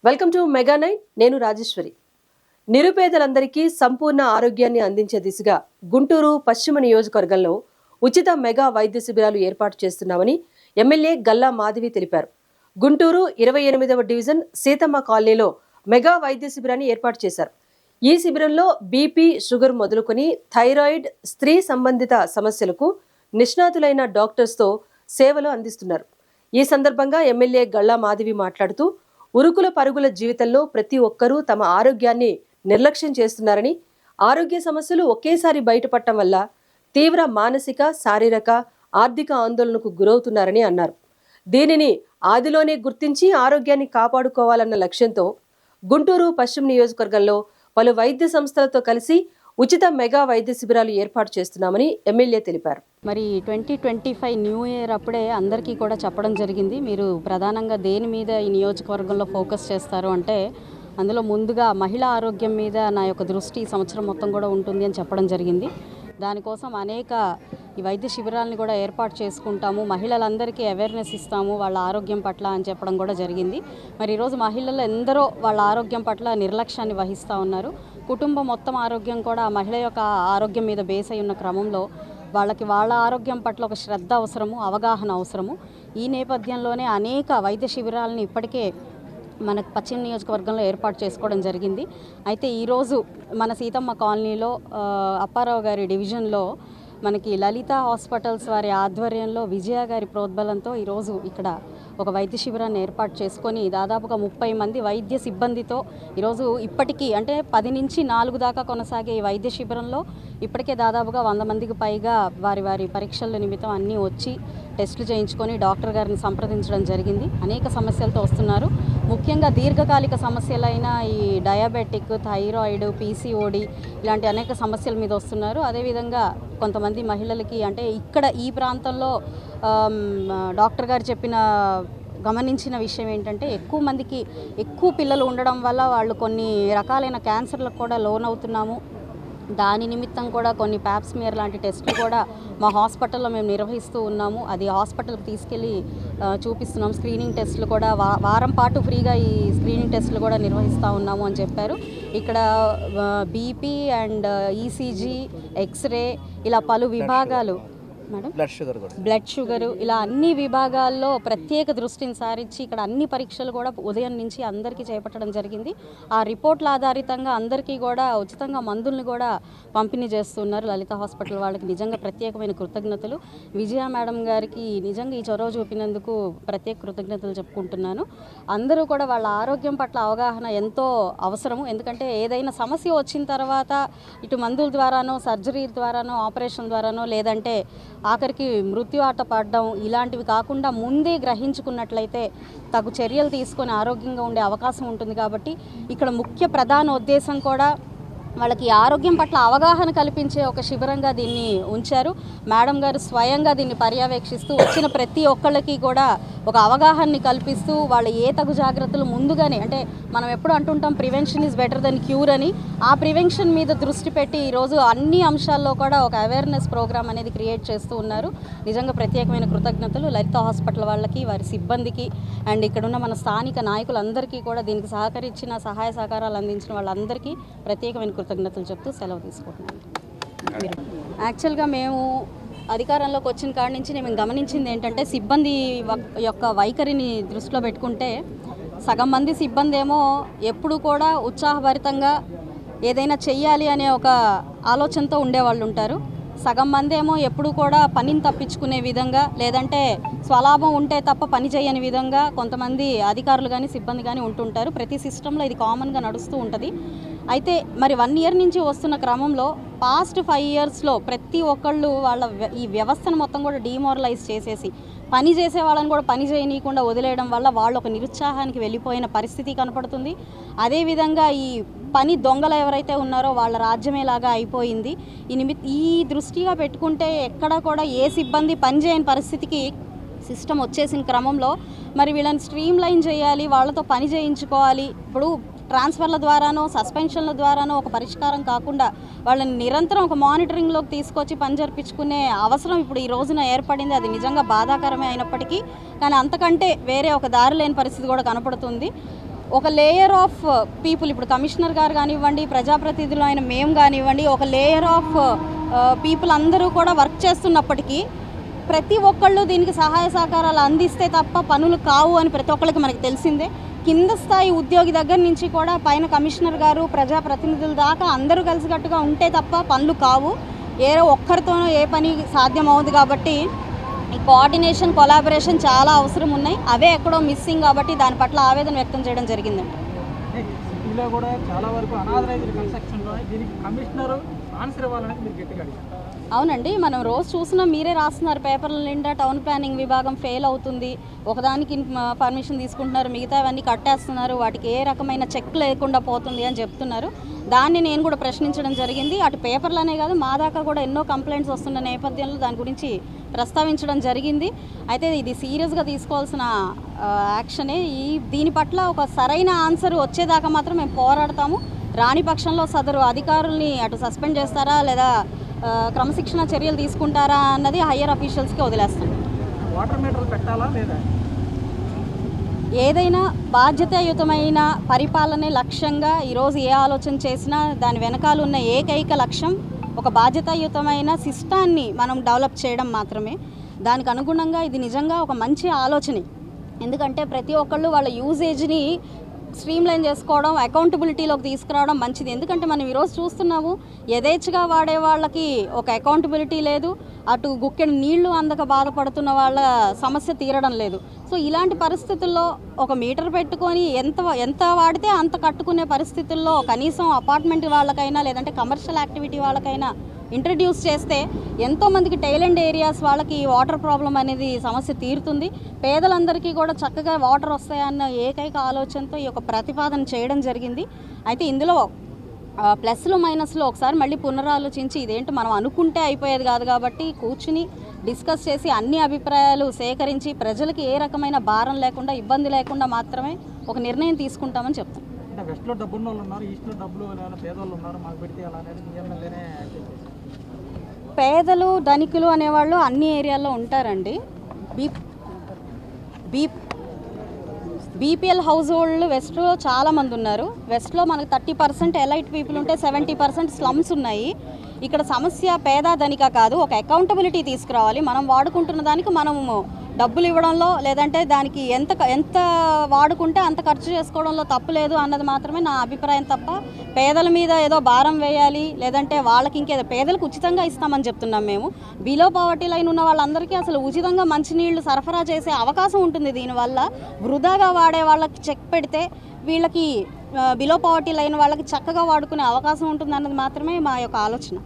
Welcome to mega nine. నేను రాజేశ్వరి. నిరుపేదలందరికీ సంపూర్ణ ఆరోగ్యాన్ని అందించే దిశగా గుంటూరు పశ్చిమ నియోజకవర్గంలో ఉచిత మెగా వైద్య శిబిరాలు ఏర్పాటు చేస్తున్నామని ఎమ్మెల్యే గల్లా మాధవి తెలిపారు. గుంటూరు 28వ డివిజన్ సీతమ్మ కాలనీలో మెగా వైద్య శిబిరాన్ని ఏర్పాటు చేశారు. ఈ శిబిరంలో బీపీ, షుగర్ మొదలుకొని థైరాయిడ్, స్త్రీ సంబంధిత సమస్యలకు నిష్ణాతులైన డాక్టర్స్తో సేవలు అందిస్తున్నారు. ఈ సందర్భంగా ఎమ్మెల్యే గల్లా మాధవి మాట్లాడుతూ ఉరుకుల పరుగుల జీవితంలో ప్రతి ఒక్కరూ తమ ఆరోగ్యాన్ని నిర్లక్ష్యం చేస్తున్నారని, ఆరోగ్య సమస్యలు ఒకేసారి బయటపడటం వల్ల తీవ్ర మానసిక, శారీరక, ఆర్థిక ఆందోళనకు గురవుతున్నారని అన్నారు. దీనిని ఆదిలోనే గుర్తించి ఆరోగ్యాన్ని కాపాడుకోవాలన్న లక్ష్యంతో గుంటూరు పశ్చిమ నియోజకవర్గంలో పలు వైద్య సంస్థలతో కలిసి ఉచిత మెగా వైద్య శిబిరాలు ఏర్పాటు చేస్తున్నామని ఎమ్మెల్యే తెలిపారు. మరి 2025 న్యూ ఇయర్ అప్పుడే అందరికీ కూడా చెప్పడం జరిగింది. మీరు ప్రధానంగా దేని మీద ఈ నియోజకవర్గంలో ఫోకస్ చేస్తారు అంటే, అందులో ముందుగా మహిళా ఆరోగ్యం మీద నా యొక్క దృష్టి ఈ సంవత్సరం మొత్తం కూడా ఉంటుంది అని చెప్పడం జరిగింది. దానికోసం అనేక ఈ వైద్య శిబిరాలను కూడా ఏర్పాటు చేసుకుంటాము, మహిళలందరికీ అవేర్నెస్ ఇస్తాము వాళ్ళ ఆరోగ్యం పట్ల అని చెప్పడం కూడా జరిగింది. మరి ఈరోజు మహిళలు ఎందరో వాళ్ళ ఆరోగ్యం పట్ల నిర్లక్ష్యాన్ని వహిస్తూ ఉన్నారు. కుటుంబం మొత్తం ఆరోగ్యం కూడా ఆ మహిళ యొక్క ఆరోగ్యం మీద బేస్ అయి ఉన్న క్రమంలో వాళ్ళ ఆరోగ్యం పట్ల ఒక శ్రద్ధ అవసరము, అవగాహన అవసరము. ఈ నేపథ్యంలోనే అనేక వైద్య శిబిరాలను ఇప్పటికే మనకు పశ్చిమ నియోజకవర్గంలో ఏర్పాటు చేసుకోవడం జరిగింది. అయితే ఈరోజు మన సీతమ్మ కాలనీలో అప్పారావు గారి డివిజన్లో మనకి లలిత హాస్పిటల్స్ వారి ఆధ్వర్యంలో విజయ గారి ప్రోద్బలంతో ఈరోజు ఇక్కడ ఒక వైద్య శిబిరాన్ని ఏర్పాటు చేసుకొని దాదాపుగా 30 మంది వైద్య సిబ్బందితో ఈరోజు ఇప్పటికీ అంటే 10 నుంచి 4 దాకా కొనసాగే ఈ వైద్య శిబిరంలో ఇప్పటికే దాదాపుగా 100 మందికి పైగా వారి పరీక్షల నిమిత్తం అన్నీ వచ్చి టెస్టులు చేయించుకొని డాక్టర్ గారిని సంప్రదించడం జరిగింది. అనేక సమస్యలతో వస్తున్నారు. ముఖ్యంగా దీర్ఘకాలిక సమస్యలైన ఈ డయాబెటిక్, థైరాయిడ్, పీసీఓడి ఇలాంటి అనేక సమస్యల మీద వస్తున్నారు. అదేవిధంగా కొంతమంది మహిళలకి అంటే ఇక్కడ ఈ ప్రాంతంలో డాక్టర్ గారు గమనించిన విషయం ఏంటంటే, ఎక్కువ మందికి ఎక్కువ పిల్లలు ఉండడం వల్ల వాళ్ళు కొన్ని రకాలైన క్యాన్సర్లకు కూడా లోనవుతున్నాము. దాని నిమిత్తం కూడా కొన్ని ప్యాప్స్మియర్ లాంటి టెస్టులు కూడా మా హాస్పిటల్లో మేము నిర్వహిస్తూ ఉన్నాము. అది హాస్పిటల్కి తీసుకెళ్ళి చూపిస్తున్నాం. స్క్రీనింగ్ టెస్టులు కూడా వారం పాటు ఫ్రీగా ఈ స్క్రీనింగ్ టెస్టులు కూడా నిర్వహిస్తూ ఉన్నాము అని చెప్పారు. ఇక్కడ బీపీ అండ్ ఈసీజీ, ఎక్స్రే ఇలా పలు విభాగాలు, మేడం బ్లడ్ షుగర్ ఇలా అన్ని విభాగాల్లో ప్రత్యేక దృష్టిని సారించి ఇక్కడ అన్ని పరీక్షలు కూడా ఉదయం నుంచి అందరికీ చేపట్టడం జరిగింది. ఆ రిపోర్ట్ల ఆధారితంగా అందరికీ కూడా ఉచితంగా మందుల్ని కూడా పంపిణీ చేస్తున్నారు లలిత హాస్పిటల్ వాళ్ళకి. నిజంగా ప్రత్యేకమైన కృతజ్ఞతలు. విజయ మేడం గారికి నిజంగా ఈ చొరవ చూపినందుకు ప్రత్యేక కృతజ్ఞతలు చెప్పుకుంటున్నాను. అందరూ కూడా వాళ్ళ ఆరోగ్యం పట్ల అవగాహన ఎంతో అవసరము. ఎందుకంటే ఏదైనా సమస్య వచ్చిన తర్వాత ఇటు మందుల ద్వారానో, సర్జరీ ద్వారానో, ఆపరేషన్ ద్వారానో, లేదంటే ఆఖరికి మృత్యువాట పడడం ఇలాంటివి కాకుండా ముందే గ్రహించుకున్నట్లయితే తగు చర్యలు తీసుకొని ఆరోగ్యంగా ఉండే అవకాశం ఉంటుంది. కాబట్టి ఇక్కడ ముఖ్య ప్రధాన ఉద్దేశం కూడా వాళ్ళకి ఆరోగ్యం పట్ల అవగాహన కల్పించే ఒక శిబిరంగా దీన్ని ఉంచారు. మేడం గారు స్వయంగా దీన్ని పర్యవేక్షిస్తూ వచ్చిన ప్రతి ఒక్కళ్ళకి కూడా ఒక అవగాహనని కల్పిస్తూ వాళ్ళ ఏ తగు జాగ్రత్తలు ముందుగానే, అంటే మనం ఎప్పుడు అంటుంటాం prevention is better than cure అని, ఆ ప్రివెన్షన్ మీద దృష్టి పెట్టి ఈరోజు అన్ని అంశాల్లో కూడా ఒక అవేర్నెస్ ప్రోగ్రామ్ అనేది క్రియేట్ చేస్తూ ఉన్నారు. నిజంగా ప్రత్యేకమైన కృతజ్ఞతలు లలిత హాస్పిటల్ వాళ్ళకి, వారి సిబ్బందికి అండ్ ఇక్కడున్న మన స్థానిక నాయకులందరికీ కూడా దీనికి సహకరించిన, సహాయ సహకారాలు అందించిన వాళ్ళందరికీ ప్రత్యేకమైన కృతజ్ఞతలు చెప్తూ సెలవు తీసుకుంటున్నాను. యాక్చువల్గా మేము అధికారంలోకి వచ్చిన కాడి నుంచి నేను గమనించింది ఏంటంటే, సిబ్బంది యొక్క వైఖరిని దృష్టిలో పెట్టుకుంటే సగం మంది సిబ్బంది ఏమో ఎప్పుడు కూడా ఉత్సాహభరితంగా ఏదైనా చెయ్యాలి అనే ఒక ఆలోచనతో ఉండేవాళ్ళు ఉంటారు. సగం మంది ఏమో ఎప్పుడు కూడా పనిని తప్పించుకునే విధంగా, లేదంటే స్వలాభం ఉంటే తప్ప పని చేయని విధంగా కొంతమంది అధికారులు కానీ సిబ్బంది కానీ ఉంటుంటారు. ప్రతి సిస్టంలో ఇది కామన్గా నడుస్తూ ఉంటుంది. అయితే మరి 1 ఇయర్ నుంచి వస్తున్న క్రమంలో పాస్ట్ 5 ఇయర్స్లో ప్రతి ఒక్కళ్ళు వాళ్ళ ఈ వ్యవస్థను మొత్తం కూడా డిమోరలైజ్ చేసేసి పని చేసే వాళ్ళని కూడా పని చేయనీయకుండా వదిలేయడం వల్ల వాళ్ళు ఒక నిరుత్సాహానికి వెళ్ళిపోయిన పరిస్థితి కనపడుతుంది. అదేవిధంగా ఈ పని దొంగలు ఎవరైతే ఉన్నారో వాళ్ళ రాజ్యమేలాగా అయిపోయింది. ఈ దృష్టిగా పెట్టుకుంటే ఎక్కడ కూడా ఏ సిబ్బంది పని చేయని పరిస్థితికి సిస్టమ్ వచ్చేసిన క్రమంలో మరి వీళ్ళని స్ట్రీమ్ లైన్ చేయాలి, వాళ్ళతో పని చేయించుకోవాలి. ఇప్పుడు ట్రాన్స్ఫర్ల ద్వారానో, సస్పెన్షన్ల ద్వారానో ఒక పరిష్కారం కాకుండా వాళ్ళని నిరంతరం ఒక మానిటరింగ్లోకి తీసుకొచ్చి పని జరిపించుకునే అవసరం ఇప్పుడు ఈ రోజున ఏర్పడింది. అది నిజంగా బాధాకరమే అయినప్పటికీ కానీ అంతకంటే వేరే ఒక దారి లేని పరిస్థితి కూడా కనపడుతుంది. ఒక లేయర్ ఆఫ్ పీపుల్, ఇప్పుడు కమిషనర్ గారు కానివ్వండి, ప్రజాప్రతినిధులు అయిన మేము కానివ్వండి, ఒక లేయర్ ఆఫ్ పీపుల్ అందరూ కూడా వర్క్ చేస్తున్నప్పటికీ ప్రతి ఒక్కళ్ళు దీనికి సహాయ సహకారాలు అందిస్తే తప్ప పనులు కావు అని ప్రతి ఒక్కరికి మనకు తెలిసిందే. కింద స్థాయి ఉద్యోగి దగ్గర నుంచి కూడా పైన కమిషనర్ గారు, ప్రజాప్రతినిధుల దాకా అందరూ కలిసికట్టుగా ఉంటే తప్ప పనులు కావు. ఏ ఒక్కరితోనూ ఏ పని సాధ్యం అవుతుంది. కాబట్టి ఈ కోఆర్డినేషన్, కొలాబరేషన్ చాలా అవసరం ఉన్నాయి. అవే ఎక్కడో మిస్సింగ్ కాబట్టి దాని పట్ల ఆవేదన వ్యక్తం చేయడం జరిగిందండి. సిటీలో కూడా చాలా వరకు అనాథరైజ్డ్ కన్స్ట్రక్షన్లో దీనికి కమిషనర్ ఆన్సర్ ఇవ్వాలనేది మీరు గట్టిగా అడిగారు. అవునండి, మనం రోజు చూసినా మీరే రాస్తున్నారు పేపర్ల నిండా టౌన్ ప్లానింగ్ విభాగం ఫెయిల్ అవుతుంది, ఒకదానికి పర్మిషన్ తీసుకుంటున్నారు, మిగతావన్నీ కట్టేస్తున్నారు, వాటికి ఏ రకమైన చెక్ లేకుండా పోతుంది అని చెప్తున్నారు. దాన్ని నేను కూడా ప్రశ్నించడం జరిగింది. అటు పేపర్లనే కాదు, మా దాకా కూడా ఎన్నో కంప్లైంట్స్ వస్తున్న నేపథ్యంలో దాని గురించి ప్రస్తావించడం జరిగింది. అయితే ఇది సీరియస్గా తీసుకోవాల్సిన యాక్షనే. దీని పట్ల ఒక సరైన ఆన్సర్ వచ్చేదాకా మాత్రం మేము పోరాడతాము. రాని పక్షంలో సదరు అధికారుల్ని అటు సస్పెండ్ చేస్తారా లేదా క్రమశిక్షణ చర్యలు తీసుకుంటారా అన్నది హయ్యర్ అఫీషియల్స్కి వదిలేస్తాం. వాటర్ మీటర్లు పెట్టాలా లేదా? ఏదైనా బాధ్యతాయుతమైన పరిపాలనే లక్ష్యంగా ఈరోజు ఏ ఆలోచన చేసినా దాని వెనకాల ఉన్న ఏకైక లక్ష్యం ఒక బాధ్యతాయుతమైన సిస్టాన్ని మనం డెవలప్ చేయడం మాత్రమే. దానికి అనుగుణంగా ఇది నిజంగా ఒక మంచి ఆలోచనే. ఎందుకంటే ప్రతి ఒక్కళ్ళు వాళ్ళ యూజేజ్ని స్ట్రీమ్లైన్ చేసుకోవడం, అకౌంటబిలిటీలోకి తీసుకురావడం మంచిది. ఎందుకంటే మనం ఈరోజు చూస్తున్నాము, యథేచ్ఛగా వాడే వాళ్ళకి ఒక అకౌంటబిలిటీ లేదు, అటు గుక్కెడు నీళ్లు అందక బాధపడుతున్న వాళ్ళ సమస్య తీరడం లేదు. సో ఇలాంటి పరిస్థితుల్లో ఒక మీటర్ పెట్టుకొని ఎంత వాడితే అంత కట్టుకునే పరిస్థితుల్లో కనీసం అపార్ట్మెంట్ వాళ్ళకైనా లేదంటే కమర్షియల్ యాక్టివిటీ వాళ్ళకైనా ఇంట్రడ్యూస్ చేస్తే ఎంతోమందికి టైలెండ్ ఏరియాస్ వాళ్ళకి వాటర్ ప్రాబ్లం అనేది సమస్య తీరుతుంది. పేదలందరికీ కూడా చక్కగా వాటర్ వస్తాయన్న ఏకైక ఆలోచనతో ఈ యొక్క ప్రతిపాదన చేయడం జరిగింది. అయితే ఇందులో ప్లస్లు మైనస్లు ఒకసారి మళ్ళీ పునరాలోచించి ఇదేంటి మనం అనుకుంటే అయిపోయేది కాదు కాబట్టి కూర్చుని డిస్కస్ చేసి అన్ని అభిప్రాయాలు సేకరించి ప్రజలకి ఏ రకమైన భారం లేకుండా, ఇబ్బంది లేకుండా మాత్రమే ఒక నిర్ణయం తీసుకుంటామని చెప్తాం. అంటే వెస్ట్లో డబ్బున్న వాళ్ళు ఉన్నారు, ఈస్ట్లో డబ్బులు పేదవాళ్ళు ఉన్నారు, మాకు పెడితే అలా అనేది మీ ఎమ్మెల్యేనే పేదలు ధనికులు అనేవాళ్ళు అన్ని ఏరియాల్లో ఉంటారండి. బీపీఎల్ హౌస్ హోల్డ్లు వెస్ట్లో చాలామంది ఉన్నారు. వెస్ట్లో మనకు 30% ఎలైట్ పీపుల్ ఉంటే 70% స్లమ్స్ ఉన్నాయి. ఇక్కడ సమస్య పేద ధనిక కాదు, ఒక అకౌంటబిలిటీ తీసుకురావాలి. మనం వాడుకుంటున్న దానికి మనము డబ్బులు ఇవ్వడంలో లేదంటే దానికి ఎంత వాడుకుంటే అంత ఖర్చు చేసుకోవడంలో తప్పు లేదు అన్నది మాత్రమే నా అభిప్రాయం తప్ప పేదల మీద ఏదో భారం వేయాలి లేదంటే వాళ్ళకి ఇంకేదో పేదలకు ఉచితంగా ఇస్తామని చెప్తున్నాం మేము. బిలో పవర్టీ లైన్ ఉన్న వాళ్ళందరికీ అసలు ఉచితంగా మంచినీళ్లు సరఫరా చేసే అవకాశం ఉంటుంది. దీనివల్ల వృధాగా వాడే వాళ్ళకి చెక్ పెడితే వీళ్ళకి బిలో పవర్టీ లైన్ వాళ్ళకి చక్కగా వాడుకునే అవకాశం ఉంటుంది అన్నది మాత్రమే మా యొక్క ఆలోచన.